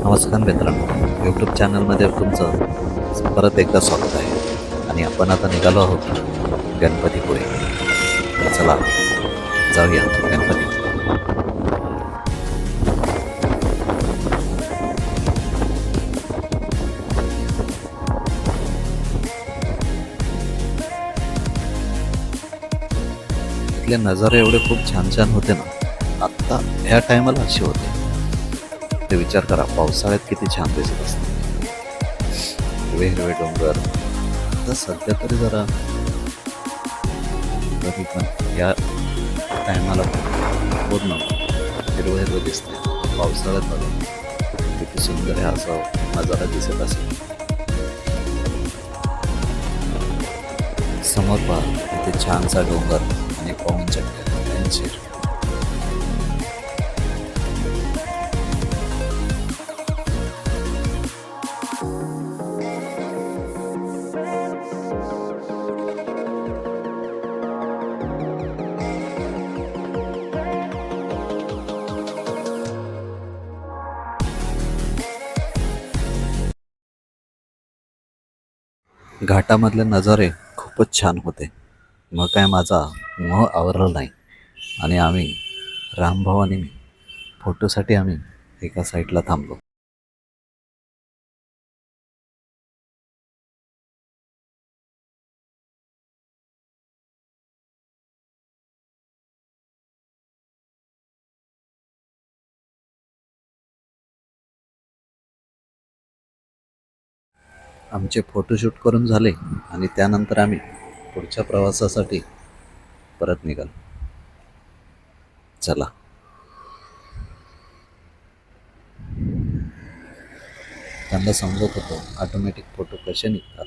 नमस्कार मित्रांनो, यूट्यूब चॅनलमध्ये तुमचं परत एकदा स्वागत आहे. आणि आपण आता निघालो आहोत गणपतीपुळे. तर चला जाऊया गणपती. इथले नजारे एवढे खूप छान छान होते ना. आत्ता ह्या टायमाला असे होते ते विचार करा, पावसाळ्यात किती छान दिसत असते. हिरवे हिरवे डोंगर. आता सध्या तरी जरा तरी पण या टायमाला पूर्ण हिरवं हिरवं दिसते. पावसाळ्यात बघा किती सुंदर आहे असा नजारा दिसत असेल. समोर पहा इथे छानसा डोंगर आणि पाऊन चक्कर. घाटामधले नजारे खूपच छान होते. मग काय माझा मोह आवरला नाही आणि आम्ही रामभाऊ आणि मी फोटोसाठी आम्ही एका साईडला थांबलो. आमचे फोटोशूट करून झाले आणि त्यानंतर आम्ही पुढच्या प्रवासासाठी परत निघालो. चला. त्यांना समजत होतो ऑटोमॅटिक फोटो कसे निघतात,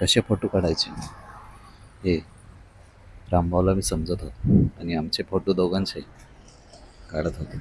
कसे फोटो काढायचे हे रामभाऊला मी समजत होतो आणि आमचे फोटो दोघांचे काढत होतो.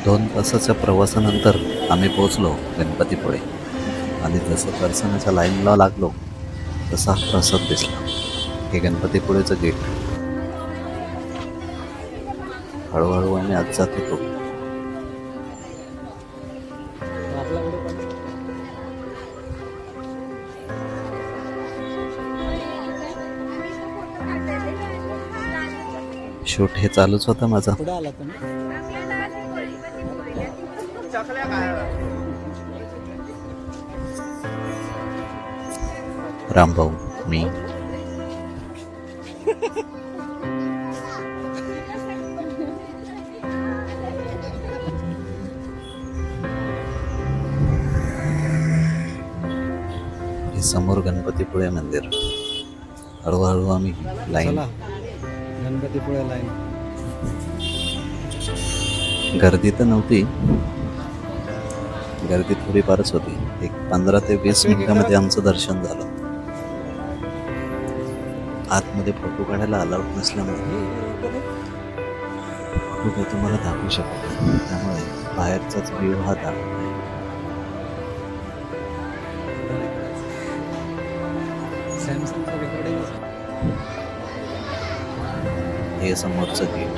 दोन तासाच्या प्रवासानंतर आम्ही पोहोचलो गणपतीपुळे. आणि जसं दर्शनाच्या लाईनला लागलो तसा प्रसाद दिसला. हे गणपतीपुळेचं गेट. हळूहळू आम्ही आज जात होतो. शूट हे चालूच होतं माझा. रामभाऊ, मी, हे समोर गणपतीपुळे मंदिर. हळूहळू आम्ही लाईन. गणपतीपुळे लाईन. गर्दी तर नव्हती, गर्दी थोडीफारच होती. एक 15 ते 20 मिनिटामध्ये आमचं दर्शन झालं. आतमध्ये फोटो काढायला अलाउड नसल्यामुळे फोटो तुम्हाला दाखवू शकत नाही. त्यामुळे बाहेरचाच व्ह्यू हा दाखवत आहे. हे समोरचं गेट.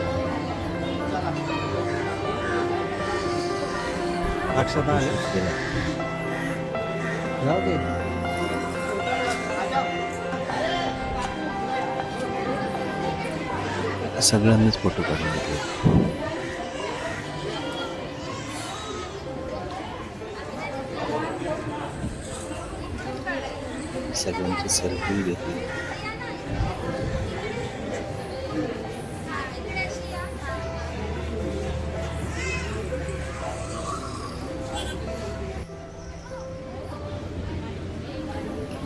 अक्षता आहे. जाऊ दे. सगळ्यांनीच फोटो काढून घेतले. सगळ्यांची सेल्फी घेतली.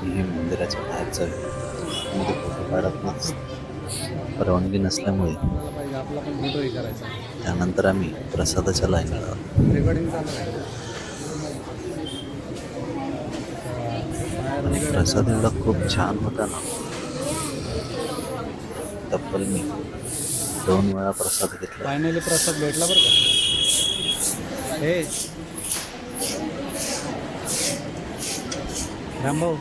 हे मंदिराच्या बाहेरचं मध्ये फोटो काढत नाही, परवानगी नसल्यामुळे. आपल्याला पाहिजे आपला पण फोटोही करायचा. त्यानंतर आम्ही प्रसादाच्या लाईनला आलो. रेकॉर्डिंग चालू आहे. बाहेर आणि वगैरे प्रसाद एवढा खूप छान होता ना, तब्बल मी 2 वेळा प्रसाद घेतला. फायनली प्रसाद भेटला बरं का. हे रामभाऊ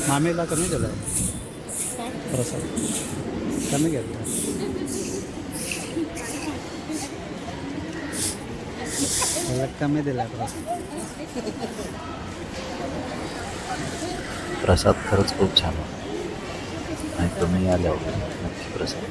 मामीला कमी दिला प्रसाद, कमी घेतला. त्याला कमी दिला प्रसाद. प्रसाद खरंच खूप छान होता आणि तुम्ही आल्यावर नक्की प्रसाद